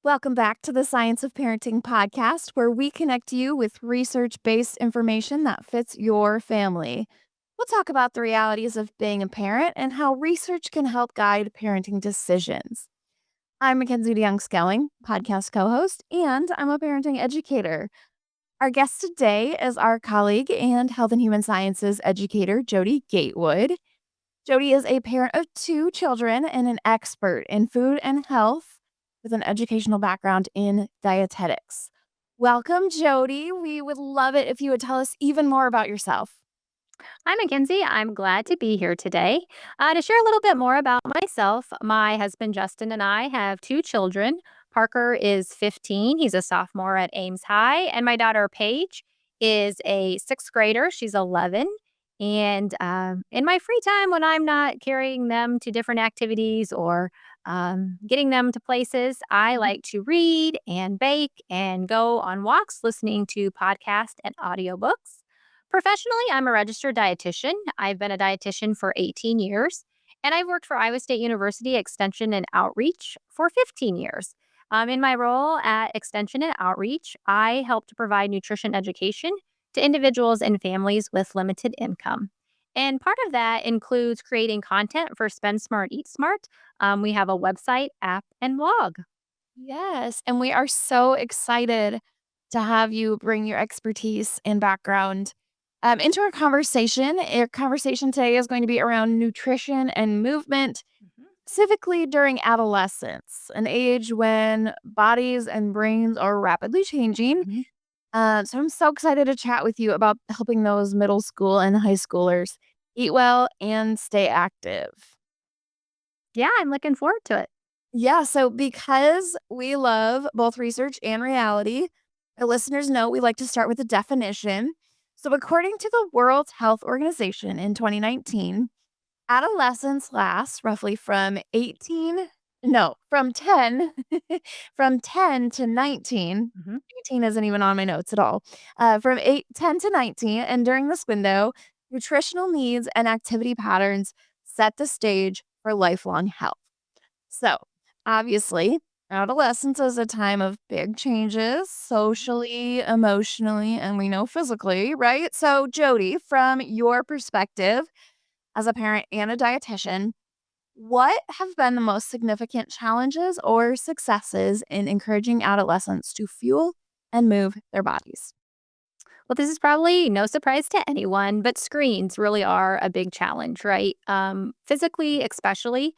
Welcome back to the Science of Parenting podcast, where we connect you with research based information that fits your family. We'll talk about the realities of being a parent and how research can help guide parenting decisions. I'm Mackenzie DeYoung Skelling, podcast co host, and I'm a parenting educator. Our guest today is our colleague and health and human sciences educator, Jody Gatewood. Jody is a parent of two children and an expert in food and health with an educational background in dietetics. Welcome, Jody. We would love it if you would tell us even more about yourself. Hi, Mackenzie. I'm glad to be here today to share a little bit more about myself. My husband, Justin, and I have two children. Parker is 15. He's a sophomore at Ames High. And my daughter, Paige, is a sixth grader. She's 11. And in my free time, when I'm not carrying them to different activities or getting them to places, I Mhm. like to read and bake and go on walks listening to podcasts and audiobooks. Professionally, I'm a registered dietitian. I've been a dietitian for 18 years, and I've worked for Iowa State University Extension and Outreach for 15 years. In my role at Extension and Outreach, I help to provide nutrition education to individuals and families with limited income. And part of that includes creating content for Spend Smart, Eat Smart. We have a website, app, and blog. Yes, and we are so excited to have you bring your expertise and background into our conversation. Our conversation today is going to be around nutrition and movement, specifically during adolescence, an age when bodies and brains are rapidly changing. Mhm. So I'm so excited to chat with you about helping those middle school and high schoolers eat well and stay active. Yeah, I'm looking forward to it. Yeah, so because we love both research and reality, our listeners know we like to start with a definition. So, according to the World Health Organization in 2019, adolescence lasts roughly from 10, from 10 to 19. Mhm. 18 isn't even on my notes at all. From 10 to 19. And during this window, nutritional needs and activity patterns set the stage for lifelong health. So, obviously, adolescence is a time of big changes socially, emotionally, and we know physically, right? So, Jody, from your perspective as a parent and a dietitian, what have been the most significant challenges or successes in encouraging adolescents to fuel and move their bodies? Well, this is probably no surprise to anyone, but screens really are a big challenge, right? Physically, especially.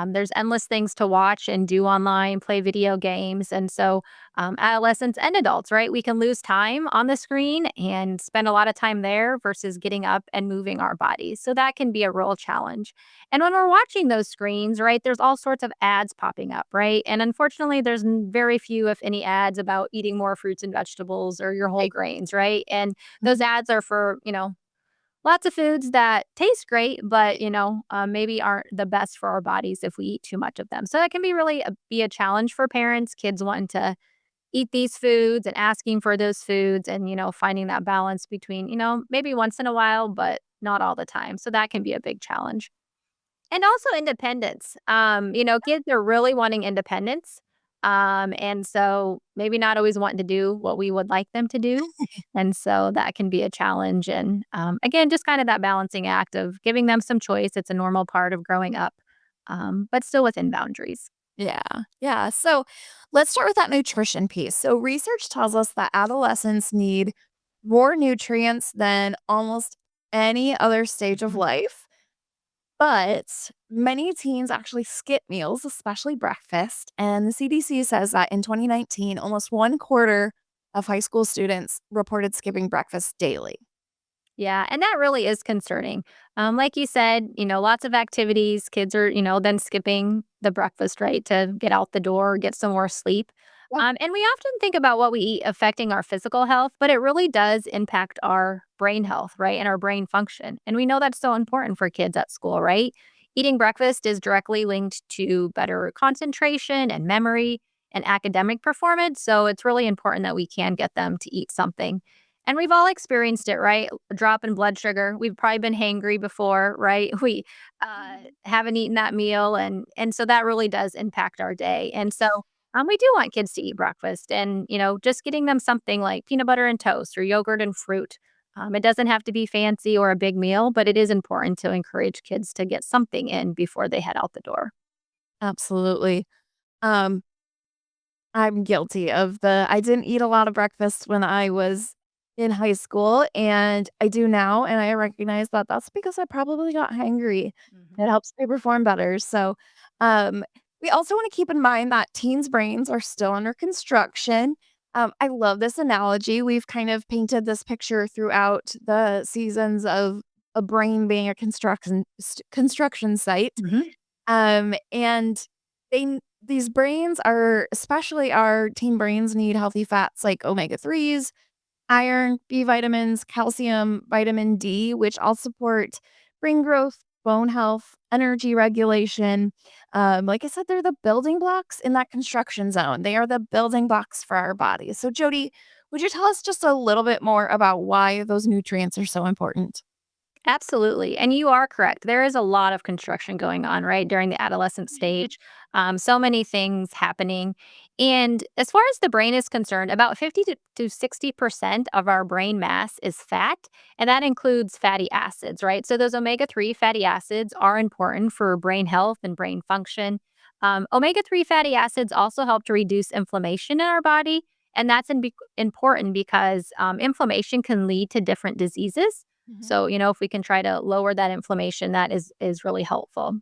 There's endless things to watch and do online, play video games. And so, adolescents and adults, right? We can lose time on the screen and spend a lot of time there versus getting up and moving our bodies. So, that can be a real challenge. And when we're watching those screens, right, there's all sorts of ads popping up, right? And unfortunately, there's very few, if any, ads about eating more fruits and vegetables or your whole Right. grains, right? And those Mhm. ads are for, lots of foods that taste great, but, maybe aren't the best for our bodies if we eat too much of them. So that can be really be a challenge for parents, kids wanting to eat these foods and asking for those foods and, finding that balance between, maybe once in a while, but not all the time. So that can be a big challenge. And also independence. Kids are really wanting independence. And so maybe not always wanting to do what we would like them to do. And so that can be a challenge. And again, just kind of that balancing act of giving them some choice. It's a normal part of growing up, but still within boundaries. Yeah. Yeah. So let's start with that nutrition piece. So, research tells us that adolescents need more nutrients than almost any other stage of Mhm. life. But many teens actually skip meals, especially breakfast. And the CDC says that in 2019, almost one quarter of high school students reported skipping breakfast daily. Yeah, and that really is concerning. Like you said, lots of activities. Kids are, then skipping the breakfast, right, to get out the door, get some more sleep. Yeah. And we often think about what we eat affecting our physical health, but it really does impact our brain health, right, and our brain function. And we know that's so important for kids at school, right? Eating breakfast is directly linked to better concentration and memory and academic performance. So it's really important that we can get them to eat something. And we've all experienced it, right? A drop in blood sugar. We've probably been hangry before, right? We Mhm. haven't eaten that meal, and so that really does impact our day. And so We do want kids to eat breakfast and, just getting them something like peanut butter and toast or yogurt and fruit. It doesn't have to be fancy or a big meal, but it is important to encourage kids to get something in before they head out the door. Absolutely. Um, I'm guilty of I didn't eat a lot of breakfast when I was in high school, and I do now, and I recognize that that's because I probably got hangry. It Mhm. helps me perform better, so, um, we also wanna keep in mind that teens' brains are still under construction. I love this analogy. We've kind of painted this picture throughout the seasons of a brain being a construction site. Mhm. And these brains are especially our teen brains need healthy fats like omega-3s, iron, B vitamins, calcium, vitamin D, which all support brain growth, bone health, energy regulation. Like I said, they're the building blocks in that construction zone. They are the building blocks for our bodies. So, Jody, would you tell us just a little bit more about why those nutrients are so important? Absolutely. And you are correct. There is a lot of construction going on, right, during the adolescent stage. So many things happening. And as far as the brain is concerned, about 50 to 60% of our brain mass is fat, and that includes fatty acids, right? So those omega-3 fatty acids are important for brain health and brain function. Omega-3 fatty acids also help to reduce inflammation in our body. And that's important because inflammation can lead to different diseases. Mhm. So, if we can try to lower that inflammation, that is really helpful.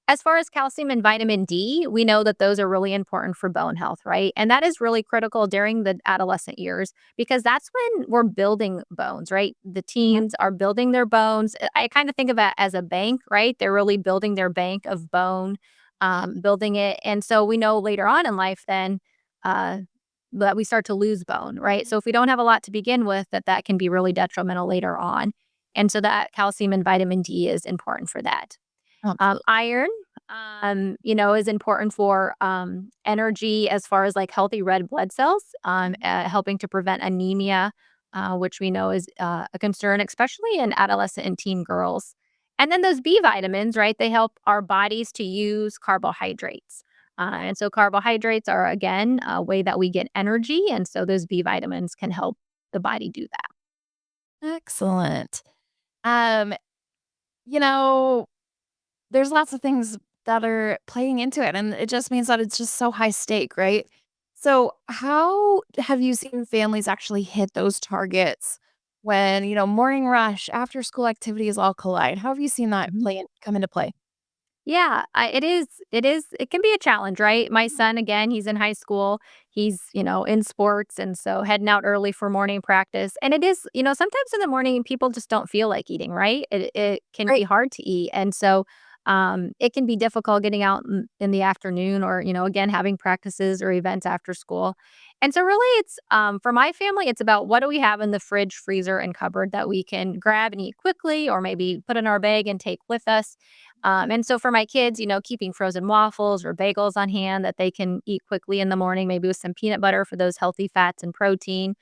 As far as calcium and vitamin D, we know that those are really important for bone health, right? And that is really critical during the adolescent years because that's when we're building bones, right? The Mhm. teens are building their bones. I kind of think of it as a bank, right? They're really building their bank of bone, building it. And so we know later on in life, then uh, that we start to lose bone, right? Mhm. So if we don't have a lot to begin with, that can be really detrimental later on. And so that calcium and vitamin D is important for that. Absolutely. Iron, is important for energy as far as like healthy red blood cells, Mhm. helping to prevent anemia, which we know is a concern, especially in adolescent and teen girls. And then those B vitamins, right? They help our bodies to use carbohydrates. And so carbohydrates are, again, a way that we get energy. And so those B vitamins can help the body do that. Excellent. Um, you know, there's lots of things that are playing into it, and it just means that it's just so high stake, right? So, how have you seen families actually hit those targets when, morning rush, after school activities all collide? How have you seen that come into play? Yeah, it can be a challenge, right? My Mhm. son, again, he's in high school. He's, in sports and so heading out early for morning practice. And it is, sometimes in the morning people just don't feel like eating, right? It can be Right. hard to eat. And so it can be difficult getting out in the afternoon or, again, having practices or events after school. And so really it's for my family, it's about what do we have in the fridge, freezer, and cupboard that we can grab and eat quickly or maybe put in our bag and take with us. And so for my kids, keeping frozen waffles or bagels on hand that they can eat quickly in the morning, maybe with some peanut butter for those healthy fats and protein,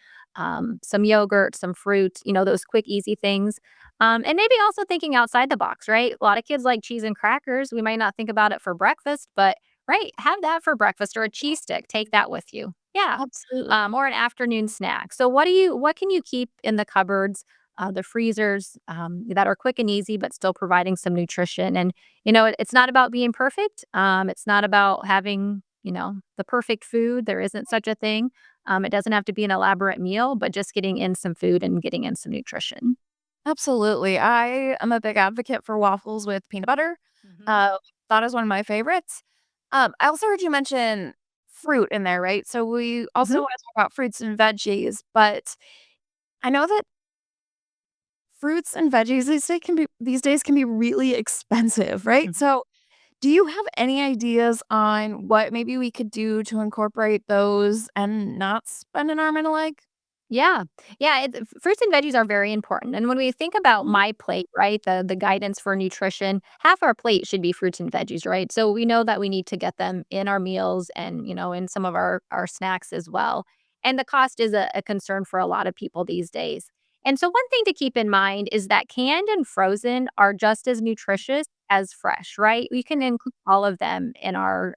some yogurt, some fruit, those quick, easy things. And maybe also thinking outside the box, right? A lot of kids like cheese and crackers. We might not think about it for breakfast, but right, have that for breakfast or a cheese stick. Take that with you. Yeah. Absolutely. Or an afternoon snack. So what can you keep in the cupboards, the freezers that are quick and easy, but still providing some nutrition? And it's not about being perfect. It's not about having, the perfect food. There isn't such a thing. It doesn't have to be an elaborate meal, but just getting in some food and getting in some nutrition. Absolutely. I am a big advocate for waffles with peanut butter. Mhm. Uh, that is one of my favorites. I also heard you mention fruit in there, right? So we also Mhm. want to talk about fruits and veggies, but I know that fruits and veggies these days can be really expensive, right? Mhm. So, do you have any ideas on what maybe we could do to incorporate those and not spend an arm and a leg? Yeah. Yeah, fruits and veggies are very important, and when we think about Mhm. my plate, right, the guidance for nutrition, half our plate should be fruits and veggies, right? So we know that we need to get them in our meals and, in some of our snacks as well, and the cost is a concern for a lot of people these days. And so one thing to keep in mind is that canned and frozen are just as nutritious as fresh, right? We can include all of them in our,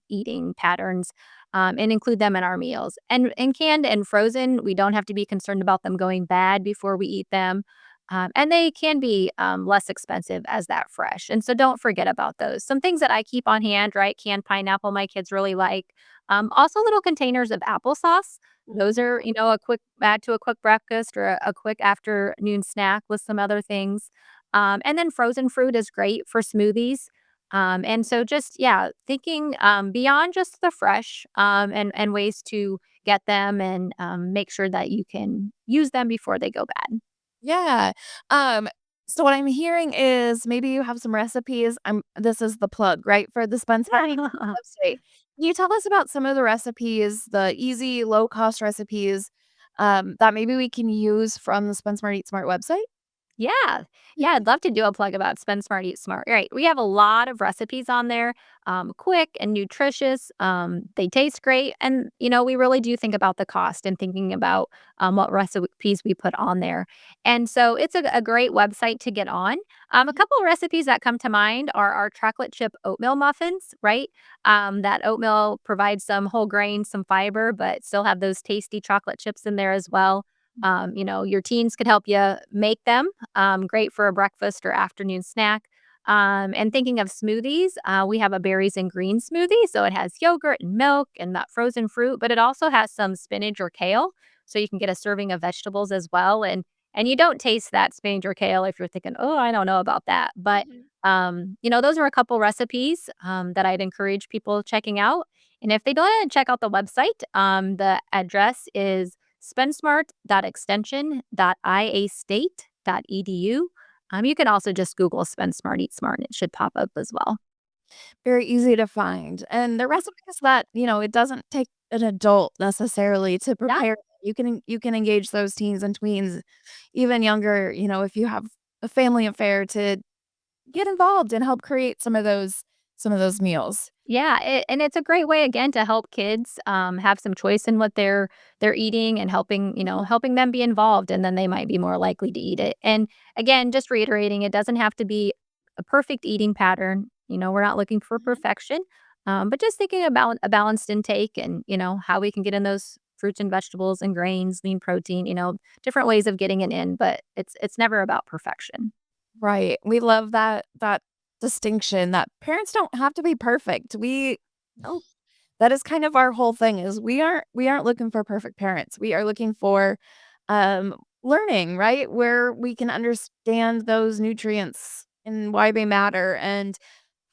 eating patterns. and include them in our meals. And canned and frozen, we don't have to be concerned about them going bad before we eat them. And they can be less expensive as that fresh. And so don't forget about those. Some things that I keep on hand, right? Canned pineapple, my kids really like. Also, little containers of applesauce. Those Mhm. are, a quick add to a quick breakfast or a quick afternoon snack with some other things. And then frozen fruit is great for smoothies. And so just, yeah, thinking beyond just the fresh and ways to get them and make sure that you can use them before they go bad. Yeah. Um, so what I'm hearing is maybe you have some recipes. This is the plug, right, for the Spontaneity website. Can you tell us about some of the recipes, the easy, low cost recipes, that maybe we can use from the Spend Smart Eat Smart website? Yeah. Yeah, I'd love to do a plug about Spend Smart, Eat Smart. Right. We have a lot of recipes on there, quick and nutritious. They taste great. And, we really do think about the cost and thinking about what recipes we put on there. And so it's a great website to get on. A couple of recipes that come to mind are our chocolate chip oatmeal muffins, right? That oatmeal provides some whole grain, some fiber, but still have those tasty chocolate chips in there as well. Your teens could help you make them. Great for a breakfast or afternoon snack. And thinking of smoothies, we have a berries and green smoothie. So it has yogurt and milk and that frozen fruit, but it also has some spinach or kale. So you can get a serving of vegetables as well. And you don't taste that spinach or kale if you're thinking, oh, I don't know about that. But Mhm. those are a couple recipes that I'd encourage people checking out. And if they don't check out the website, the address is spendsmart.extension.iastate.edu. You can also just Google Spend Smart, Eat Smart, and it should pop up as well. Very easy to find. And the recipes that, it doesn't take an adult necessarily to Yeah. prepare. You can engage those teens and tweens even younger, if you have a family affair to get involved and help create some of those meals. Yeah, and it's a great way again to help kids have some choice in what they're eating and helping them be involved, and then they might be more likely to eat it. And again, just reiterating, it doesn't have to be a perfect eating pattern. We're not looking for Mhm. perfection, but just thinking about a balanced intake and how we can get in those fruits and vegetables and grains, lean protein. Different ways of getting it in, but it's never about perfection. Right. We love that distinction that parents don't have to be perfect. Oh, That is kind of our whole thing is we aren't looking for perfect parents. We are looking for learning, right? Where we can understand those nutrients and why they matter and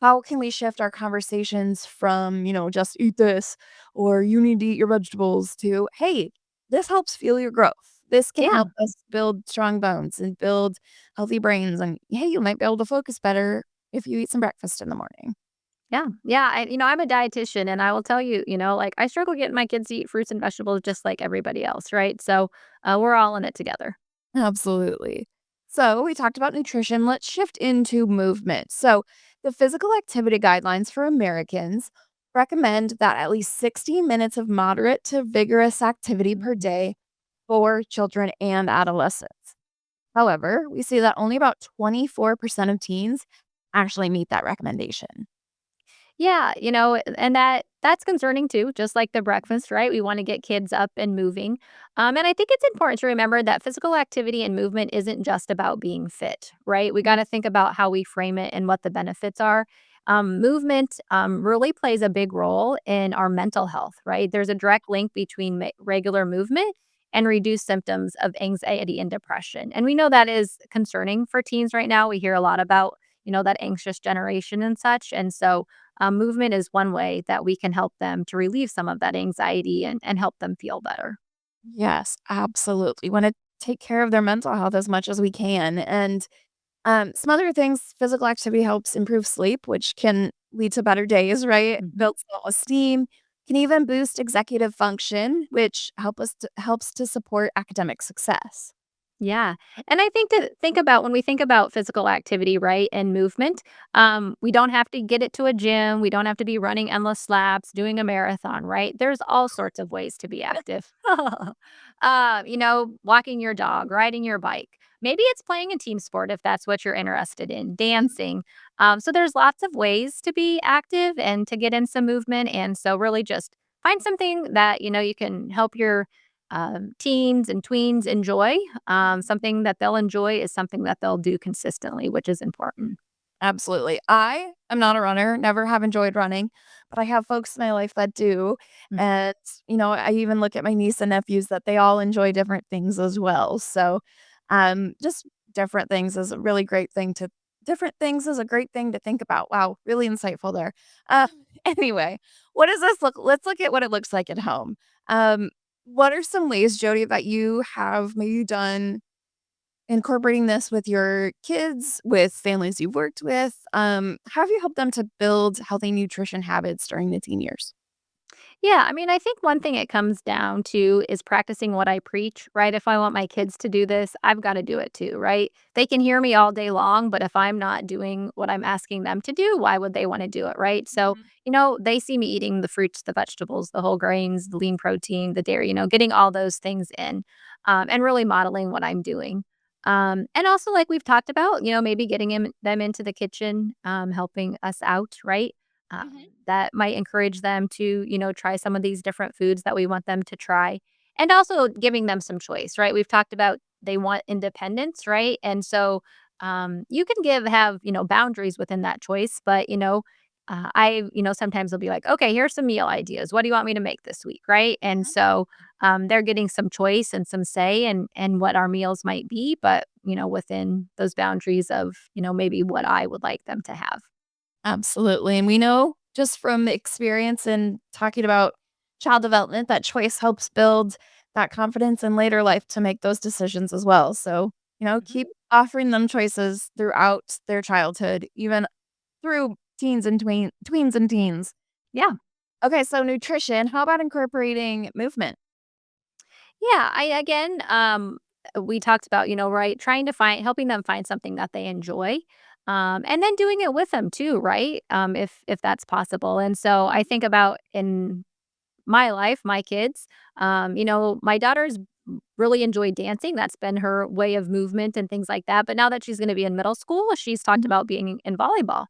how can we shift our conversations from, just eat this or you need to eat your vegetables to, hey, this helps fuel your growth. This can yeah. help us build strong bones and build healthy brains. And hey, you might be able to focus better if you eat some breakfast in the morning. Yeah. Yeah. I'm a dietitian and I will tell you, like I struggle getting my kids to eat fruits and vegetables just like everybody else. Right. So we're all in it together. Absolutely. So, we talked about nutrition. Let's shift into movement. So, the physical activity guidelines for Americans recommend that at least 60 minutes of moderate to vigorous activity per Mhm. day for children and adolescents. However, we see that only about 24% of teens actually meet that recommendation. Yeah, and that's concerning too, just like the breakfast, right? We want to get kids up and moving. And I think it's important to remember that physical activity and movement isn't just about being fit, right? We got to think about how we frame it and what the benefits are. Movement really plays a big role in our mental health, right? There's a direct link between regular movement and reduced symptoms of anxiety and depression. And we know that is concerning for teens right now. We hear a lot about, that anxious generation and such. And so, movement is one way that we can help them to relieve some of that anxiety and help them feel better. Yes, absolutely. Want to take care of their mental health as much as we can. And some other things, physical activity helps improve sleep, which can lead to better days, right? Mhm. Builds self-esteem, can even boost executive function, which helps to support academic success. Yeah. And I think to think about when we think about physical activity, right, and movement, we don't have to get it to a gym. We don't have to be running endless laps, doing a marathon, right? There's all sorts of ways to be active. Walking your dog, riding your bike. Maybe it's playing a team sport if that's what you're interested in, dancing. So there's lots of ways to be active and to get in some movement. And so really just find something that, you can help your teens and tweens enjoy. Something that they'll enjoy is something that they'll do consistently, which is important. Absolutely. I am not a runner, never have enjoyed running, but I have folks in my life that do. Mhm. And, I even look at my niece and nephews that they all enjoy different things as well. So, just different things is a really great thing to different things is a great thing to think about. Wow, really insightful there. Uh, anyway, what does this look? Let's look at what it looks like at home. Um, what are some ways, Jody, that you have maybe done incorporating this with your kids, with families you've worked with, how have you helped them to build healthy nutrition habits during the teen years? Yeah, I mean, I think one thing it comes down to is practicing what I preach, right? If I want my kids to do this, I've got to do it too, right? They can hear me all day long, but if I'm not doing what I'm asking them to do, why would they want to do it, right? So, Mhm, they see me eating the fruits, the vegetables, the whole grains, the lean protein, the dairy, getting all those things in and really modeling what I'm doing. And also, like we've talked about, maybe getting them into the kitchen, helping us out, right? um, mhm, that might encourage them to, try some of these different foods that we want them to try. And also giving them some choice, right? We've talked about they want independence, right? And so you can have, boundaries within that choice, but, sometimes they'll be like, okay, here's some meal ideas. What do you want me to make this week? Right. And mhm. so they're getting some choice and some say and what our meals might be, but, within those boundaries of, maybe what I would like them to have. Absolutely, and we know just from experience and talking about child development that choice helps build that confidence in later life to make those decisions as well, so, keep offering them choices throughout their childhood, even through teens and tweens and teens. Yeah. Okay, so nutrition, how about incorporating movement? Yeah, I again, we talked about, right, trying to find helping them find something that they enjoy, and then doing it with them too, right? If that's possible. And so I think about in my life, my kids, my daughter's really enjoyed dancing. That's been her way of movement and things like that. But now that she's going to be in middle school, she's talked Mhm, about being in volleyball.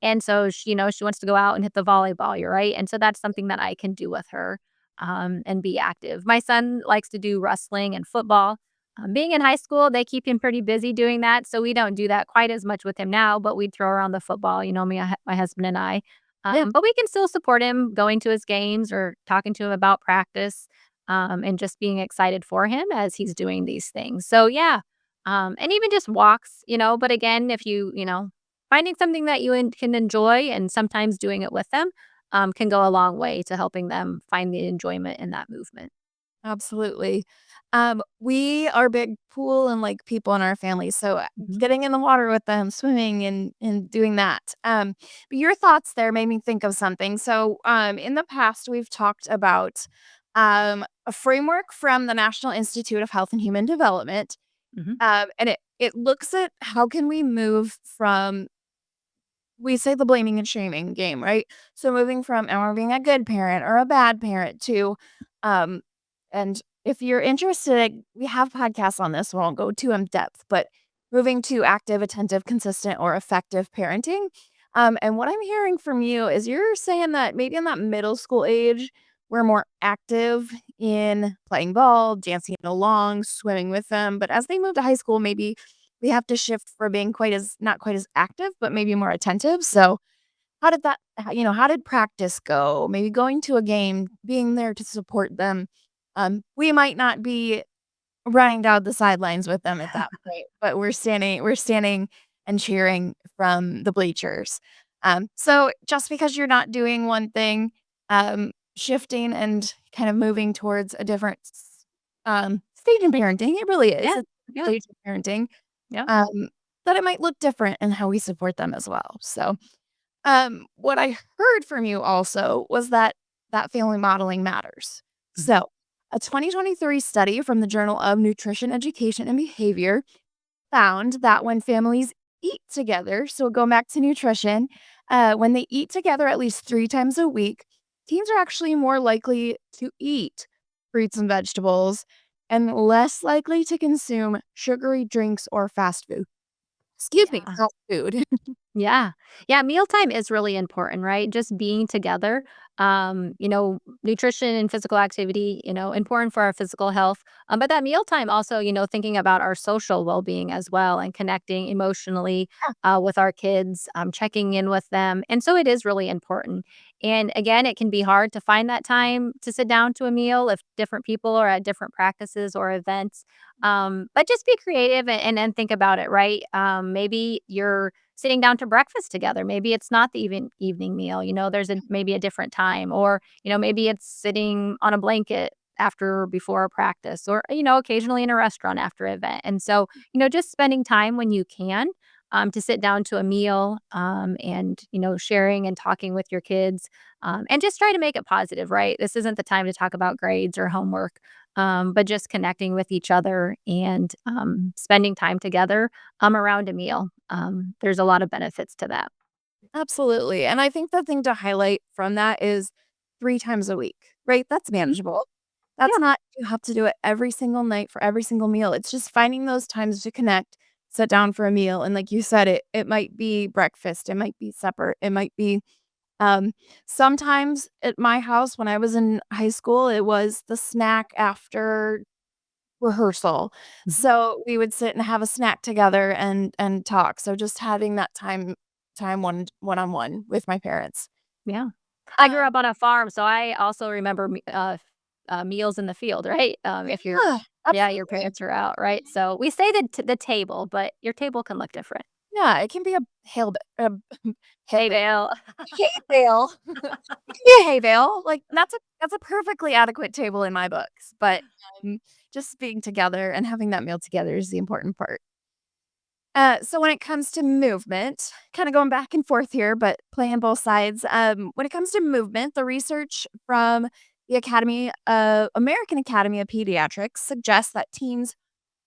And so, she wants to go out and hit the volleyball. You're right. And so that's something that I can do with her and be active. My son likes to do wrestling and football. Being in high school, they keep him pretty busy doing that. So we don't do that quite as much with him now, but we throw around the football, my husband and I. yeah, But we can still support him going to his games or talking to him about practice, and just being excited for him as he's doing these things. So, yeah, and even just walks, but again, if finding something that you can enjoy and sometimes doing it with them can go a long way to helping them find the enjoyment in that movement. absolutely. We are big pool and lake people in our family, so, Mhm. getting in the water with them, swimming and doing that. But your thoughts there made me think of something. So, in the past, we've talked about, a framework from the National Institute of Health and Human Development, Mhm. and it looks at how can we move from we say the blaming and shaming game, right? So moving from am I being a good parent or a bad parent to um and if you're interested, we have podcasts on this. We won't go too in depth, but moving to active, attentive, consistent, or effective parenting. And what I'm hearing from you is you're saying that maybe in that middle school age, we're more active in playing ball, dancing along, swimming with them. But as they move to high school, maybe we have to shift for being quite as not quite as active, but maybe more attentive. So, how did that how did practice go? Maybe going to a game, being there to support them. We might not be running down the sidelines with them at that point, but we're standing and cheering from the bleachers. So just because you're not doing one thing, shifting and kind of moving towards a different stage in parenting, it really is. Yeah. It's a Yeah. stage of parenting. Yeah. Um, that it might look different in how we support them as well. So, what I heard from you also was that family modeling matters. Mhm. So, a 2023 study from the Journal of Nutrition Education and Behavior found that when families eat together, so going back to nutrition, when they eat together at least 3 times a week, teens are actually more likely to eat fruits and vegetables and less likely to consume sugary drinks or fast food. Excuse me, Yeah. fast food. Yeah. Yeah, mealtime is really important, right? Just being together. Nutrition and physical activity, important for our physical health. But that mealtime also, thinking about our social well being as well and connecting emotionally with our kids, checking in with them. And so it is really important. And again, it can be hard to find that time to sit down to a meal if different people are at different practices or events. But just be creative and think about it, right? Maybe you're sitting down to breakfast together. Maybe it's not the evening meal, there's maybe a different time, or, maybe it's sitting on a blanket after before a practice, or, occasionally in a restaurant after an event. And so, just spending time when you can to sit down to a meal, and, sharing and talking with your kids, and just try to make it positive, right? This isn't the time to talk about grades or homework, but just connecting with each other and spending time together around a meal. There's a lot of benefits to that. Absolutely, and I think the thing to highlight from that is 3 times a week, right? That's Mhm. manageable. That's Yeah, not you have to do it every single night for every single meal. It's just finding those times to connect, sit down for a meal, and like you said, it might be breakfast, it might be supper, it might be, um sometimes at my house when I was in high school, it was the snack after rehearsal. mhm, So, we would sit and have a snack together and talk. So, just having that time one-on-one with my parents. yeah. I grew Um, up on a farm, so I also remember meals in the field, right? If you're, yeah, yeah, your absolutely. parents are out, right? So we say the table, but your table can look different. Yeah, it can be a hay Hey, bale. Dale. Hay bale. It can be a hay bale, like, that's a perfectly adequate table in my books, but, just being together and having that meal together is the important part. So when it comes to movement, kind of going back and forth here, but playing both sides. When it comes to movement, the research from the American Academy of Pediatrics suggests that teens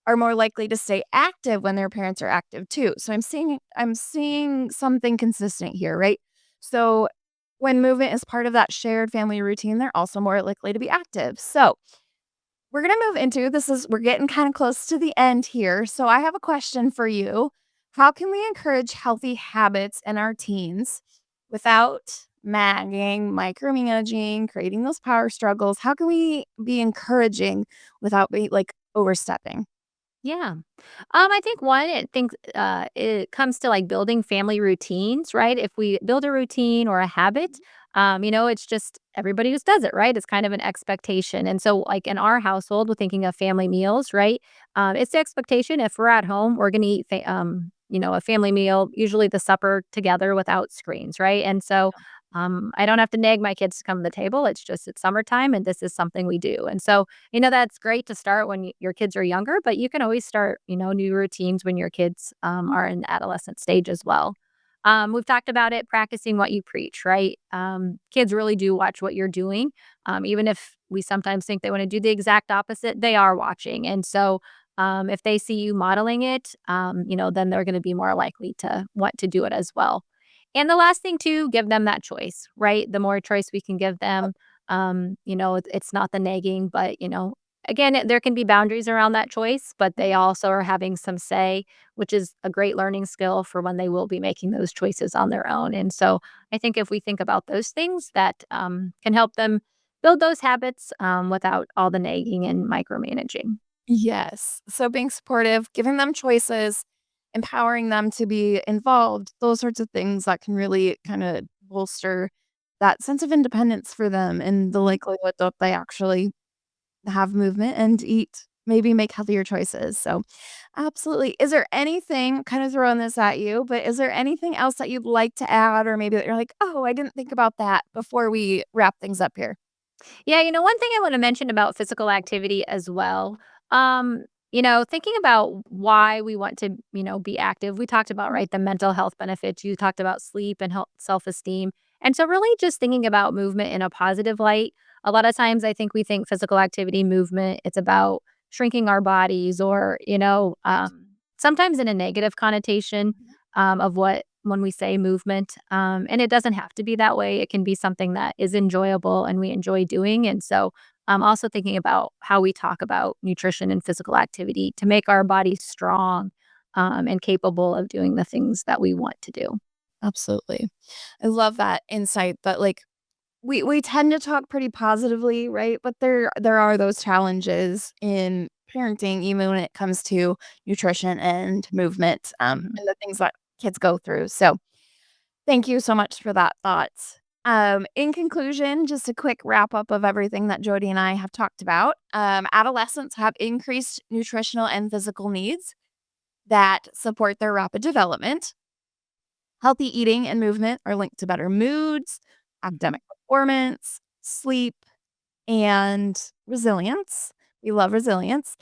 are more likely to stay active when their parents are active too. So I'm seeing something consistent here, right? So when movement is part of that shared family routine, they're also more likely to be active. So we're gonna move into we're getting kinda close to the end here, so I have a question for you. How can we encourage healthy habits in our teens without nagging, micromanaging, creating those power struggles? How can we be encouraging without like, overstepping? Yeah. I think one, it comes to like building family routines, right? If we build a routine or a habit, it's just everybody just does it, right? It's kind of an expectation. And so, like in our household, we're thinking of family meals, right? It's the expectation if we're at home, we're going to eat, a family meal, usually the supper together without screens, right? And so, I don't have to nag my kids to come to the table. It's summertime and this is something we do. And so, that's great to start when your kids are younger, but you can always start, new routines when your kids are in the adolescent stage as well. We've talked about it, practicing what you preach, right? Kids really do watch what you're doing. Even if we sometimes think they want to do the exact opposite, they are watching. And so if they see you modeling it, then they're going to be more likely to want to do it as well. And the last thing too, give them that choice, right? The more choice we can give them, it's not the nagging, but again, there can be boundaries around that choice, but they also are having some say, which is a great learning skill for when they will be making those choices on their own. And so I think if we think about those things that can help them build those habits without all the nagging and micromanaging. Yes. So being supportive, giving them choices, empowering them to be involved, those sorts of things that can really kinda bolster that sense of independence for them and the likelihood that they actually have movement and eat maybe make healthier choices. So, absolutely. Is there anything kind of throwing this at you, but is there anything else that you'd like to add or maybe that you're like, "Oh, I didn't think about that," before we wrap things up here? Yeah, one thing I want to mention about physical activity as well. Thinking about why we want to, be active. We talked about, right, the mental health benefits. You talked about sleep and self-esteem. And so really just thinking about movement in a positive light. A lot of times I think we think physical activity, movement, it's about shrinking our bodies or, sometimes in a negative connotation of what when we say movement. And it doesn't have to be that way. It can be something that is enjoyable and we enjoy doing. And so I'm also thinking about how we talk about nutrition and physical activity to make our bodies strong and capable of doing the things that we want to do. Absolutely. I love that insight that, like, we tend to talk pretty positively, right? But there are those challenges in parenting, even when it comes to nutrition and movement, Mhm. and the things that kids go through. So, thank you so much for that thought. In conclusion, just a quick wrap up of everything that Jody and I have talked about. Adolescents have increased nutritional and physical needs that support their rapid development. Healthy eating and movement are linked to better moods, Mhm. academic performance, sleep, and resilience. We love resilience.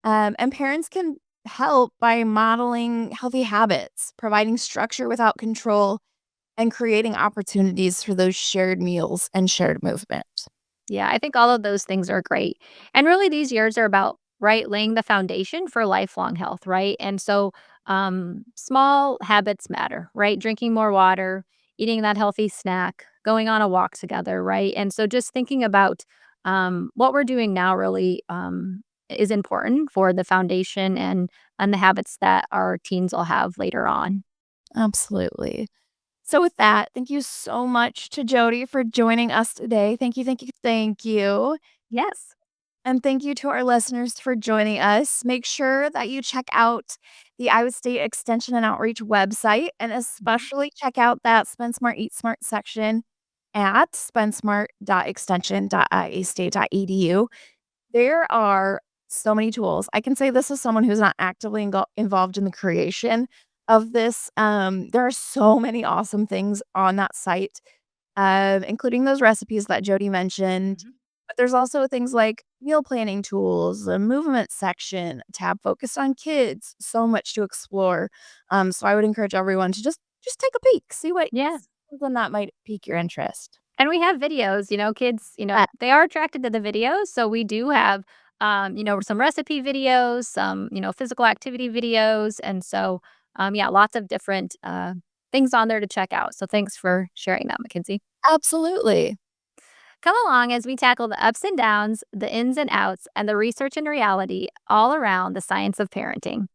And parents can help by modeling healthy habits, providing structure without control, and creating opportunities for those shared meals and shared movement. Yeah, I think all of those things are great. And really these years are about, right, laying the foundation for lifelong health, right? And so small habits matter, right? Drinking more water, eating that healthy snack, going on a walk together, right? And so just thinking about what we're doing now really is important for the foundation and the habits that our teens will have later on. Absolutely. So, with that, thank you so much to Jody for joining us today. Thank you, thank you, thank you. Yes. And thank you to our listeners for joining us. Make sure that you check out the Iowa State Extension and Outreach website, and Mhm. especially check out that Spend Smart, Eat Smart section at spendsmart.extension.iastate.edu. There are so many tools. I can say this as someone who's not actively involved in the creation of this. There are so many awesome things on that site, including those recipes that Jody mentioned. Mhm. But there's also things like meal planning tools, a movement section, a tab focused on kids. So much to explore. So I would encourage everyone to just take a peek, see what Yeah. something that might pique your interest. And we have videos, kids, they are attracted to the videos. So we do have, some recipe videos, some, physical activity videos. And so, yeah, lots of different things on there to check out. So thanks for sharing that, Mackenzie. Absolutely. Come along as we tackle the ups and downs, the ins and outs, and the research and reality all around the science of parenting.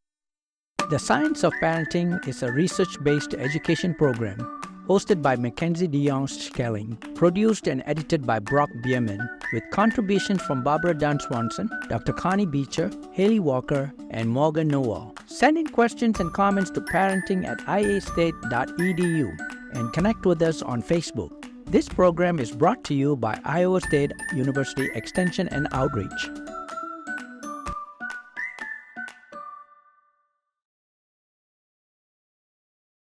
The Science of Parenting is a research based education program hosted by Mackenzie DeYoung Schelling, produced and edited by Brock Bierman, with contributions from Barbara Dunn Swanson, Dr. Connie Beecher, Haley Walker, and Morgan Noel. Send in questions and comments to parenting at iastate.edu and connect with us on Facebook. This program is brought to you by Iowa State University Extension and Outreach.